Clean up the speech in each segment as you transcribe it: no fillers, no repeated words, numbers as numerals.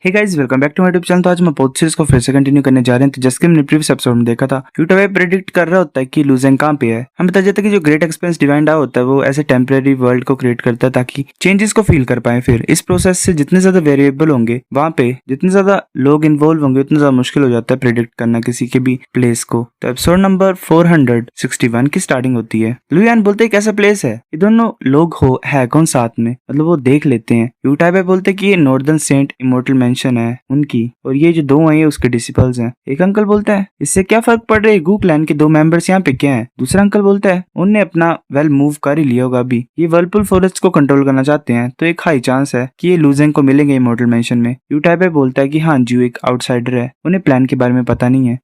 Hey guys, welcome back to my YouTube channel. तो आज मैं पोथ सीरीज को फिर से कंटिन्यू करने जा रहे हैं। तो जैसे कि हमने प्रीवियस एपिसोड में देखा था, यूट्यूब प्रेडिक्ट कर रहा होता है कि लूजेंग कहाँ पे है। हम बता जाता है कि जो ग्रेट एक्सपेंस डिवाइन डा होता है वो ऐसे टेम्परेरी वर्ल्ड को क्रिएट करता है ताकि चेंजेस को फील कर पाए। फिर इस प्रोसेस से जितने ज्यादा वेरिएबल होंगे, वहाँ पे जितने ज्यादा लोग इन्वॉल्व होंगे, उतना ज्यादा मुश्किल हो जाता है प्रेडिक्ट करना किसी के भी प्लेस को। तो एपिसोड नंबर 461 की स्टार्टिंग होती है। लुयान बोलते हैं कैसा प्लेस है, ये दोनों लोग है कौन साथ में, मतलब वो देख लेते हैं। यूटाइबे बोलते कि ये नॉर्दर्न सेंट इमोर्टल मेंशन है उनकी, और ये जो दो हैं उसके डिसिपल्स हैं। एक अंकल बोलता है इससे क्या फर्क पड़ रहा है, गू क्लैन के दो मेंबर्स यहाँ पे क्या है। दूसरा अंकल बोलता है उनने अपना मूव कर ही लिया होगा अभी, ये वर्लपुल फॉरेस्ट को कंट्रोल करना चाहते हैं तो एक हाई चांस है कि ये लूजेंग को मिलेंगे इमोर्टल मेंशन में। यूटाइबे बोलता है कि हाँ जी, एक आउटसाइडर है, उन्हें प्लान के बारे में पता नहीं है।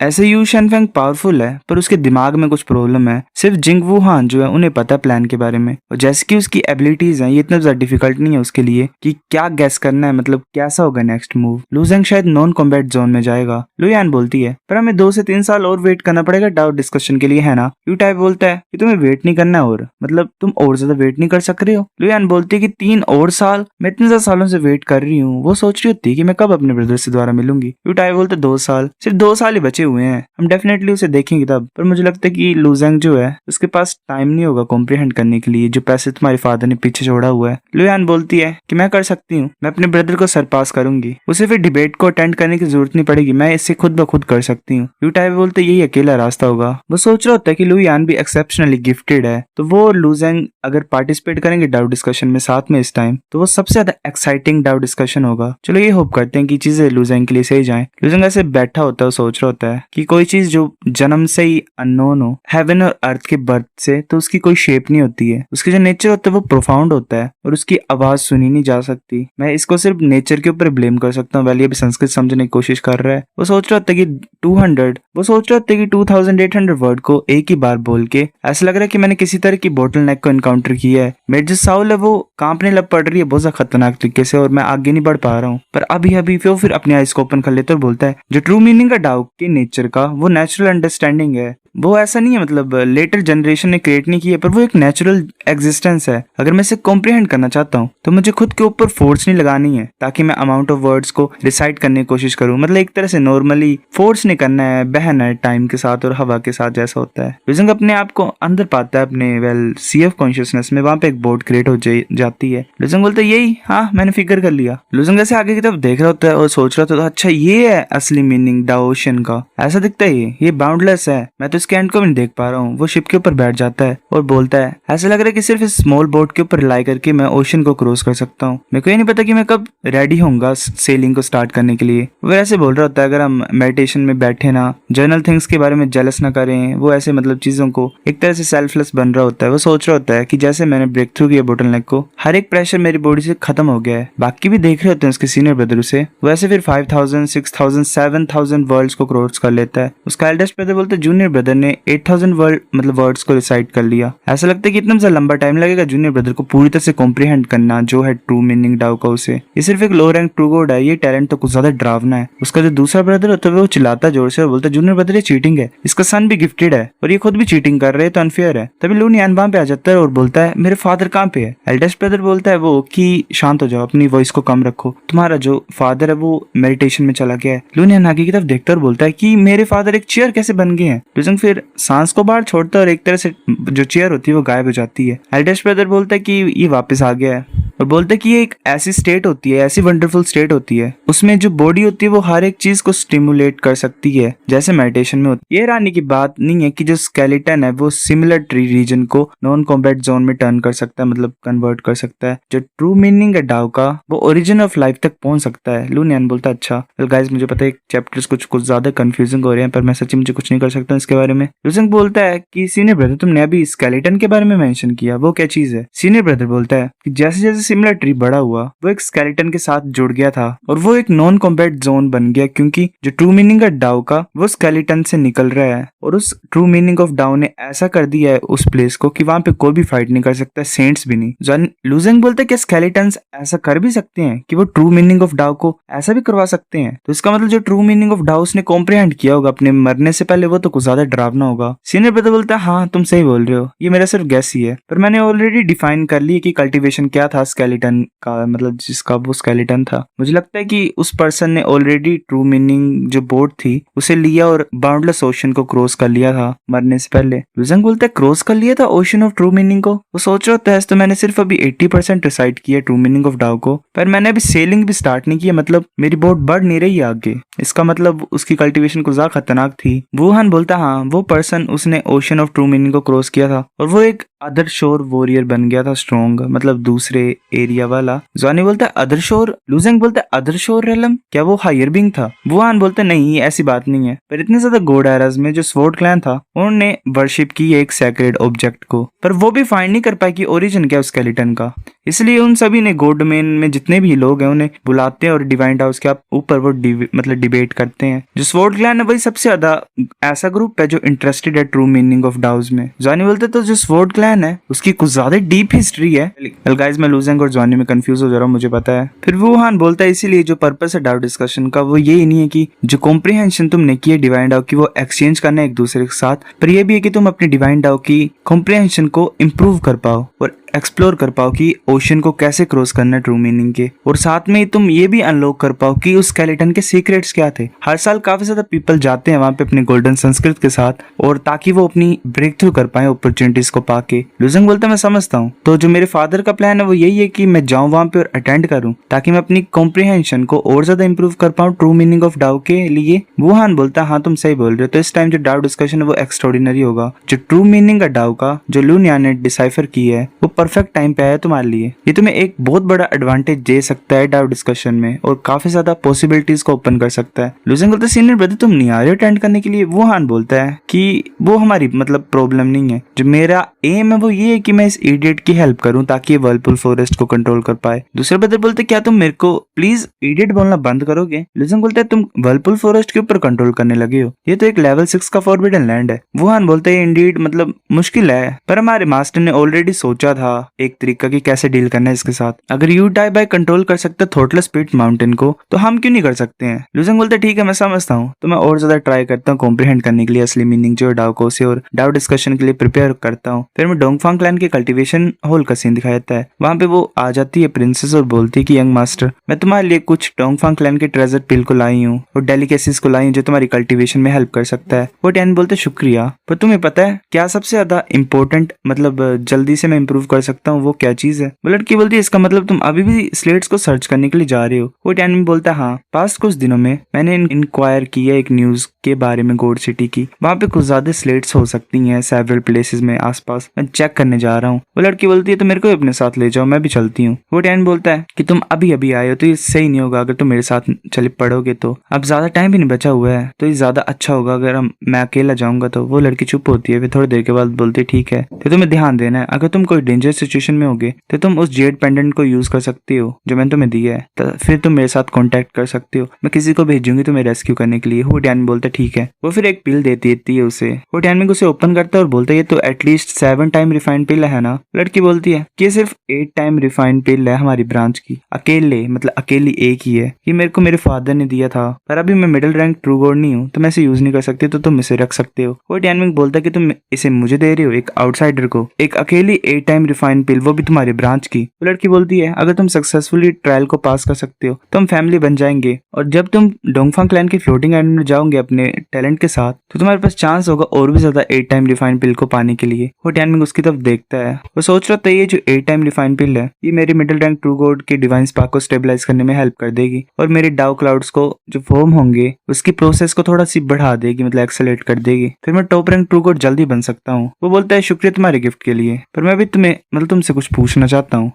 ऐसे यू शेनफेंग पावरफुल है पर उसके दिमाग में कुछ प्रॉब्लम है। सिर्फ जिंग वू हान जो है उन्हें पता है प्लान के बारे में, और जैसे कि उसकी एबिलिटीज हैं ये इतना ज्यादा डिफिकल्ट नहीं है उसके लिए कि क्या गैस करना है, मतलब कैसा होगा नेक्स्ट मूव। लूजेंग शायद नॉन कॉम्बैट जोन में जाएगा। लुयान बोलती है पर हमें 2 से 3 साल और वेट करना पड़ेगा डाउट डिस्कशन के लिए, है ना। यूटाइब बोलता है कि तुम्हें वेट नहीं करना है, और मतलब तुम और ज्यादा वेट नहीं कर सक रहे हो। लुयान बोलती है कि 3 और साल, मैं इतने ज्यादा सालों से वेट कर रही हूँ। वो सोच रही होती है कि मैं कब अपने ब्रदर से दोबारा मिलूंगी। यूटाइब बोलते 2 साल, सिर्फ 2 साल ही बचे हुए हैं, हम डेफिनेटली उसे देखेंगे तब। पर मुझे लगता है कि लुजेंग जो है उसके पास टाइम नहीं होगा कॉम्प्रिहेंड करने के लिए जो पैसे तुम्हारे फादर ने पीछे छोड़ा हुआ है। लुयान बोलती है कि मैं कर सकती हूँ, मैं अपने ब्रदर को सरपास करूंगी, उसे फिर डिबेट को अटेंड करने की जरूरत नहीं पड़ेगी, मैं इससे खुद ब खुद कर सकती हूँ। यूटाइब बोलते यही अकेला रास्ता होगा। वो सोच रहा होता है कि लुयान भी एक्सेप्शनली गिफ्टेड है, तो वो लुजेंग अगर पार्टिसिपेट करेंगे डाउट डिस्कशन में साथ में इस टाइम, तो वो सबसे ज्यादा एक्साइटिंग डाउट डिस्कशन होगा। चलो ये होप करते हैं कि चीजें लुजेंग के लिए सही जाएं। लुजेंग ऐसे बैठा होता है, सोच रहा होता है कि कोई चीज जो जन्म से ही अननोन हो, हेवन और अर्थ के बर्थ से, तो उसकी कोई शेप नहीं होती है। उसकी जो नेचर होता है वो प्रोफाउंड होता है और उसकी आवाज सुनी नहीं जा सकती। मैं इसको सिर्फ नेचर के ऊपर ब्लेम कर सकता हूँ। वैली अभी संस्कृत समझने की कोशिश कर रहा है। वो सोच रहा था कि 2800 वर्ड को एक ही बार बोल के ऐसा लग रहा है कि मैंने किसी तरह की बोटल नेक को इनकाउंटर किया है। मेरी जो साउल है वो कांपने लग पड़ रही है बहुत ज्यादा खतरनाक तरीके से, और मैं आगे नहीं बढ़ पा रहा हूँ। पर अभी वो फिर अपनी आइज को ओपन कर लेता और बोलता है जो ट्रू मीनिंग का डाउ के नेचर का वो नेचुरल अंडरस्टैंडिंग है। वो ऐसा नहीं है, मतलब लेटर जनरेशन ने क्रिएट नहीं किया, पर वो एक नेचुरल एग्जिस्टेंस है। अगर मैं इसे कॉम्प्रिहेंड करना चाहता हूँ तो मुझे खुद के ऊपर फोर्स नहीं लगानी है ताकि मैं अमाउंट ऑफ वर्ड्स को रिसाइट करने की कोशिश करूँ। मतलब एक तरह से नॉर्मली फोर्स नहीं करना है, बहना है टाइम के साथ और हवा के साथ जैसा होता है। लुजेंग अपने आप को अंदर पाता है अपने सी ऑफ कॉन्शियसनेस में, वहां पे एक बोर्ड क्रिएट हो जाती है। लुजेंग बोलता है यही, हाँ मैंने फिगर कर लिया। लुजेंग ऐसे आगे की तरफ देख रहा होता है और सोच रहा था अच्छा ये है असली मीनिंग डाओ ओशन का, ऐसा दिखता है ये बाउंडलेस है, मैं तो इसके एंड को भी नहीं देख पा रहा हूँ। वो शिप के ऊपर बैठ जाता है और बोलता है ऐसा लग रहा है कि सिर्फ इस स्मॉल बोट के ऊपर रिलाई करके मैं ओशन को क्रॉस कर सकता हूँ। मेरे को ये नहीं पता कि मैं कब रेडी होऊंगा सेलिंग को स्टार्ट करने के लिए। वो ऐसे बोल रहा होता है अगर हम मेडिटेशन में बैठे ना, जर्नल थिंग्स के बारे में जेलस ना करें, वो ऐसे मतलब चीजों को एक तरह से सेल्फलेस बन रहा होता है। वो सोच रहा होता है कि जैसे मैंने ब्रेक थ्रू किया बोटल नेक को, हर एक प्रेशर मेरी बॉडी से खत्म हो गया है। बाकी भी देख रहे होते हैं उसके सीनियर ब्रदर उसे, वैसे फिर 5000 6000 7000 वर्ड्स को क्रॉस कर लेता है। उसका एल्डेस्ट ब्रदर बोलते जूनियर ब्रदर ने 8000 वर्ड्स को रिसाइट कर लिया। ऐसा लगता है कि इतना लंबा टाइम लगेगा जूनियर ब्रदर को पूरी तरह से कॉम्प्रिहेंड करना जो है ट्रू मीनिंग डाउ का उसे। ये सिर्फ एक लो रैंक ट्रू गॉड है, ये टैलेंट तो कुछ ज्यादा डरावना है। उसका जो दूसरा ब्रदर होता है वो चिल्लाता जोर से और बोलता है जूनियर ब्रदर ये चीटिंग है, इसका सन भी गिफ्टेड है और ये खुद भी चीटिंग कर रहे हैं तो अनफेयर है। तभी लुनियान वहां पे आ जाता है और बोलता है मेरे फादर कहाँ पे है। एल्डेस्ट ब्रदर बोलता है वो कि शांत हो जाओ, अपनी वॉइस को कम रखो, तुम्हारा जो फादर है वो मेडिटेशन में चला गया है। लुनियान आगे की तरफ देखता और बोलता है कि मेरे फादर एक चेयर कैसे बन गए हैं। लुजेंग फिर सांस को बाहर छोड़ता है और एक तरह से जो चेयर होती है वो गायब हो जाती है। एल्डेस्ट ब्रदर बोलता है कि ये वापस आ गया है और बोलते हैं कि ये एक ऐसी स्टेट होती है, ऐसी वंडरफुल स्टेट होती है, उसमें जो बॉडी होती है वो हर एक चीज को स्टिमुलेट कर सकती है जैसे मेडिटेशन में होती है। ये रानी की बात नहीं है कि जो स्केलेटन है वो सिमिलर ट्री रीजन को नॉन कॉम्बैट जोन में टर्न कर सकता है, मतलब कन्वर्ट कर सकता है। जो ट्रू मीनिंग है डाउ का वो ओरिजिन ऑफ लाइफ तक पहुंच सकता है। लुनियन बोलता है अच्छा गाइस मुझे पता है चैप्टर्स कुछ ज्यादा कंफ्यूजिंग हो रहे हैं, पर मैं सच्ची मुझे कुछ नहीं कर सकता इसके बारे में। लुजेंग बोलता है कि सीनियर ब्रदर तुमने अभी स्केलेटन के बारे में मेंशन किया, वो क्या चीज है। सीनियर ब्रदर बोलता है कि जैसे जैसे सिमिलर ट्री बड़ा हुआ वो एक स्केलेटन के साथ जुड़ गया था और वो एक नॉन कॉम्बैट जोन बन गया, क्योंकि जो ट्रू मीनिंग है डाउ का वो स्केलेटन से निकल रहा है और उस ट्रू मीनिंग ऑफ डाउ ने ऐसा कर दिया है उस प्लेस को कि वहां पे कोई भी फाइट नहीं कर सकता, सेंट्स भी नहीं। लुजेंग बोलते कि स्केलेटन्स ऐसा कर भी सकते हैं कि वो ट्रू मीनिंग ऑफ डाउ को ऐसा भी करवा सकते हैं। तो इसका मतलब जो ट्रू मीनिंग ऑफ डाउ उसने कॉम्प्रिहेंड किया होगा अपने मरने से पहले, वो तो कुछ ज्यादा डरावना होगा। सीनियर ब्रदर बोलता है हाँ तुम सही बोल रहे हो, ये मेरा सिर्फ गैस ही है, पर मैंने ऑलरेडी डिफाइन कर ली कि कल्टीवेशन क्या था, स्केलेटन का, मतलब जिसका वो स्केलेटन था। मुझे लगता है कि उस पर्सन ने ऑलरेडी ट्रू मीनिंग जो बोट थी उसे लिया और बाउंडलेस ओशन को क्रॉस कर लिया था मरने से पहले। लुजंग बोलता है क्रॉस कर लिया था ओशन ऑफ ट्रू मीनिंग को। वो सोच रहा था तो मैंने सिर्फ अभी 80% रिसाइट किया ट्रू मीनिंग ऑफ डाउ को, पर मैंने अभी सेलिंग भी स्टार्ट नहीं किया, मतलब मेरी बोट बढ़ नहीं रही है आगे। इसका मतलब उसकी कल्टीवेशन कुछ ज्यादा खतरनाक थी। वुहान बोलता हाँ वो पर्सन उसने ओशन ऑफ ट्रू मीनिंग को क्रॉस किया था और वो एक अदर शोर वॉरियर बन गया था स्ट्रॉन्ग, मतलब दूसरे एरिया वाला। जॉनी बोलता है अदर शोर। लुजेंग बोलता है अदर शोर रेलम, क्या वो हायर बिंग था? वुहान बोलता है नहीं ऐसी बात नहीं है, पर इतने ज्यादा गोड एराज में जो स्वॉर्ड क्लैन था उन्होंने वर्शिप की एक सैक्रेड ऑब्जेक्ट को, पर वो भी फाइंड नहीं कर पाए कि ओरिजिन क्या स्केलेटन का। इसलिए उन सभी ने गोड डोमेन में जितने भी लोग हैं उन्हें बुलाते हैं और डिवाइन हाउस के ऊपर वो मतलब डिबेट करते हैं। जो स्वॉर्ड क्लैन है वही सबसे ज्यादा ऐसा ग्रुप है जो इंटरेस्टेड है ट्रू मीनिंग ऑफ डाउज में। जॉनी बोलते तो जो स्वॉर्ड क्लैन है उसकी कुछ ज्यादा डीप हिस्ट्री है। गाइस मैं लुजेंग और जॉनी में कंफ्यूज हो जा रहा हूँ, मुझे पता है। फिर वुहान बोलता है इसीलिए जो पर्पस है डाउ डिस्कशन का वो ये नहीं है कि जो कॉम्प्रिहेंशन तुमने की है डिवाइन डाउ की वो एक्सचेंज करना है एक दूसरे के साथ, पर यह भी है कि तुम अपनी डिवाइन डाउ की कॉम्प्रिहेंशन को इम्प्रूव कर पाओ और एक्सप्लोर कर पाओ कि ओशन को कैसे क्रॉस करना है ट्रू मीनिंग के, और साथ में तुम ये भी अनलॉक कर पाओ कि उस स्केलेटन के सीक्रेट्स क्या थे। हर साल काफी ज्यादा पीपल जाते हैं वहां पे अपने गोल्डन संस्कृत के साथ, और ताकि वो अपनी ब्रेक थ्रू कर पाए अपॉर्चुनिटीज को पाके। लुजेंग बोलता है मैं समझता हूँ, तो जो मेरे फादर का प्लान है वो यही है कि मैं जाऊँ वहां पे और अटेंड करूँ ताकि मैं अपनी कॉम्प्रिहेंशन को और ज्यादा इंप्रूव कर पाऊँ ट्रू मीनिंग ऑफ डाउ के लिए। वुहान बोलता है हाँ तुम सही बोल रहे हो, तो इस टाइम जो डाउ डिस्कशन है वो एक्स्ट्राऑर्डिनरी होगा। जो ट्रू मीनिंग है डाउ का जो लुनिया ने डिसाइफर की है वो परफेक्ट टाइम पे है तुम्हारे लिए। ये तुम्हें एक बहुत बड़ा एडवांटेज दे सकता है डाउ डिस्कशन में और काफी ज्यादा पॉसिबिलिटीज को ओपन कर सकता है। लुजेंग बोलता है सीनियर ब्रदर तुम नहीं आ रहे हो अटेंड करने के लिए? वुहान बोलता है कि वो हमारी मतलब प्रॉब्लम नहीं है, जो मेरा एम है वो ये है कि मैं इस इडियट की हेल्प करूं ताकि ये वर्लपुल फॉरेस्ट को कंट्रोल कर पाए। दूसरे ब्रदर बोलते क्या तुम मेरे को प्लीज इडियट बोलना बंद करोगे? लुजेंग बोलता है तुम वर्लपुल फॉरेस्ट के ऊपर कंट्रोल करने लगे हो, ये तो एक लेवल 6 का फॉरबिडन लैंड है। वुहान बोलता है इंडीड मतलब मुश्किल है, पर हमारे मास्टर ने ऑलरेडी सोचा था एक तरीका कि कैसे डील करना है इसके साथ। अगर यू डाई बाय कंट्रोल कर सकते थॉटलेस पिट माउंटेन को तो हम क्यों नहीं कर सकते हैं? लुजेंग बोलते ठीक है मैं समझता हूँ, तो मैं और ज्यादा ट्राई करता हूँ कॉम्प्रिहेंड करने के लिए असली मीनिंग जो डाउ को से और डाउ डिस्कशन के लिए प्रिपेयर करता हूँ। फिर मैं डोंगफांग क्लैन के कल्टीवेशन हॉल का सीन दिखाया जाता है। वहां पे वो आ जाती है प्रिंसेस और बोलती है कि यंग मास्टर मैं तुम्हारे लिए कुछ डोंगफांग क्लैन के ट्रेजर पिल को लाई हूँ और डेलिकेसीज को लाई हूँ जो तुम्हारी कल्टीवेशन में हेल्प कर सकता है। वो टैन बोलते शुक्रिया, पर तुम्हें पता है क्या सबसे ज्यादा इंपॉर्टेंट मतलब जल्दी से मैं इंप्रूव कर सकता हूँ वो क्या चीज है? वो लड़की बोलती है इसका मतलब तुम अभी भी स्लेट्स को सर्च करने के लिए जा रहे हो? वो टैन में बोलता है हाँ पास्ट कुछ दिनों में मैंने इंक्वायर किया एक न्यूज के बारे में गोड सिटी की, वहाँ पे कुछ ज्यादा स्लेट्स हो सकती हैं सेवरल प्लेसेस में आसपास, मैं चेक करने जा रहा हूँ। वो लड़की बोलती है तो मेरे को भी अपने साथ ले जाओ मैं भी चलती हूँ। वो टैन बोलता है कि तुम अभी अभी आए हो तो ये सही नहीं होगा अगर तुम मेरे साथ चले पड़ोगे, तो अब ज्यादा टाइम भी नहीं बचा हुआ है तो ये ज्यादा अच्छा होगा अगर मैं अकेला जाऊंगा। तो वो लड़की चुप होती है, फिर थोड़ी देर के बाद बोलती है ठीक है तो तुम्हें ध्यान देना है अगर तुम कोई डेंजर सिचुएशन में होगे तो तुम उस जेड पेंडेंट को यूज कर सकती हो जो मैंने तुम्हें दिया है, तो फिर तुम मेरे साथ कांटेक्ट कर सकते हो, मैं किसी को भेजूंगी तुम्हें रेस्क्यू करने के लिए। हो टैन बोलता है ठीक है। वो फिर एक पिल देती है उसे। वो टैन उसे ओपन करता है और बोलता है ये तो एटलीस्ट 7 टाइम रिफाइंड पिल है ना? लड़की बोलती है कि सिर्फ 8 टाइम रिफाइंड पिल है हमारी ब्रांच की, अकेले मतलब अकेली एक ही है, ये मेरे को मेरे फादर ने दिया था, पर अभी मैं मिडिल रैंक ट्रू गॉड नहीं हूँ तो मैं इसे यूज नहीं कर सकती, तो तुम इसे रख सकते हो। वो टैन बोलता है कि तुम इसे मुझे दे रहे हो एक आउटसाइडर को, एक अकेली 8 टाइम रिफाइंड पिल वो भी तुम्हारी ब्रांच की? वो लड़की बोलती है अगर तुम सक्सेसफुली ट्रायल को पास कर सकते हो तो हम फैमिली बन जाएंगे, और जब तुम डोंगफांग क्लैन के फ्लोटिंग आइलैंड में जाओगे अपने टैलेंट के साथ तो तुम्हारे पास चांस होगा और भी ज्यादा 8 टाइम रिफाइंड पिल को पाने के लिए। वो टैनमिंग उसकी तरफ देखता है, वो सोच रहा था ये जो 8 टाइम रिफाइंड पिल है ये मेरी मिडिल रैंक ट्रू गॉड के डिवाइन स्पार्क को स्टेबलाइज करने में हेल्प कर देगी और मेरे डाउ क्लाउड्स को जो फॉर्म होंगे उसकी प्रोसेस को थोड़ा सी बढ़ा देगी, मतलब एक्सेलरेट कर देगी, फिर मैं टॉप रैंक ट्रू गॉड जल्दी बन सकता हूँ। वो बोलता है शुक्रिया तुम्हारे गिफ्ट के लिए, पर मैं भी तुम्हें मतलब तुमसे कुछ पूछना चाहता हूँ,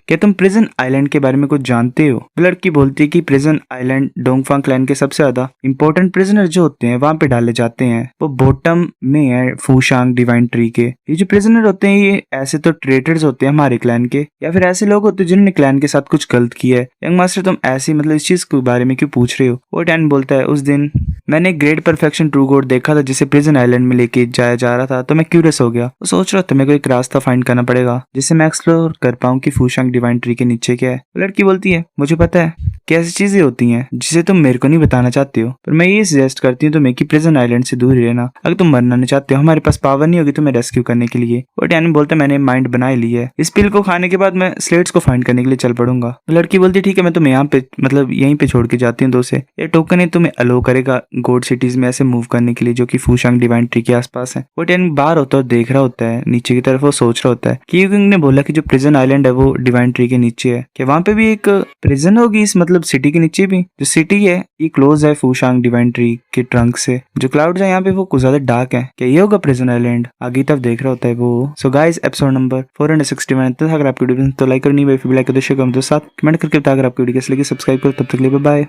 क्या तुम प्रिजन आइलैंड के बारे में कुछ जानते हो? लड़की बोलती है कि प्रिजन आइलैंड डोंगफांग क्लैन के सबसे ज्यादा इंपॉर्टेंट प्रिजनर जो होते हैं वहां पे डाले जाते हैं, वो बॉटम में है फूशांग डिवाइन ट्री के। ये जो प्रिजनर होते हैं ये ऐसे तो ट्रेटर्स होते हैं हमारे क्लैन के, या फिर ऐसे लोग होते हैं जिन्होंने क्लैन के साथ कुछ गलत किया है। यंग मास्टर तुम ऐसी मतलब इस चीज के बारे में क्यों पूछ रहे हो? वो टैन बोलता है उस दिन मैंने ग्रेट परफेक्शन ट्रू गॉड देखा था जिसे प्रिजन आइलैंड में लेके जाया जा रहा था, तो मैं क्यूरियस हो गया, वो सोच रहा था मेरे को एक रास्ता फाइंड करना पड़ेगा जिससे मैं एक्सप्लोर कर पाऊँ कि फूशांग डिवाइन ट्री के नीचे क्या है। लड़की बोलती है मुझे पता है कि ऐसी चीजें होती हैं जिसे तुम मेरे को नहीं बताना चाहते हो, पर मैं ये सजेस्ट करती हूँ तुम्हें कि प्रिजन आइलैंड से दूर ही रहना। अगर तुम मरना नहीं चाहते हो, हमारे पास पावर नहीं होगी तुम्हें रेस्क्यू करने के लिए। वो डैनी बोलता मैंने माइंड बना ही ली है, इस पिल को खाने के बाद मैं स्लेट्स को फाइंड करने के लिए चल पड़ूंगा। लड़की बोलती ठीक है मैं तुम्हें यहाँ पे मतलब यहीं पे छोड़ के जाती हूँ दोस्त। ये टोकन है तुम्हें अलो करेगा गोड सिटीज में ऐसे मूव करने के लिए जो कि फूशांग डिवाइन ट्री के आसपास है। वो डैनी बाहर होता है, देख रहा होता है नीचे की तरफ, वो सोच रहा होता है कि यूकिंग ने बोला कि जो प्रिजन आइलैंड है वो डिवाइन ट्री के नीचे है, कि वहां पे भी एक प्रिजन होगी इस मतलब सिटी के नीचे भी। जो सिटी है ये क्लोज है फूशांग डिवाइन ट्री के ट्रंक से। जो क्लाउड्स है यहाँ पे वो कुछ ज्यादा डार्क है, क्या ये होगा प्रिजन आइलैंड? आगे तब देख रहा होता है वो। सो गाइस एपिसोड नंबर 461 अगर आपकी वीडियो तो लाइक करनी है, लाइक कर दो, शेयर कर दो, साथ कमेंट करके बता अगर आपकी वीडियो कैसी लगी, सब्सक्राइब करो। तब तक के लिए बाय बाय।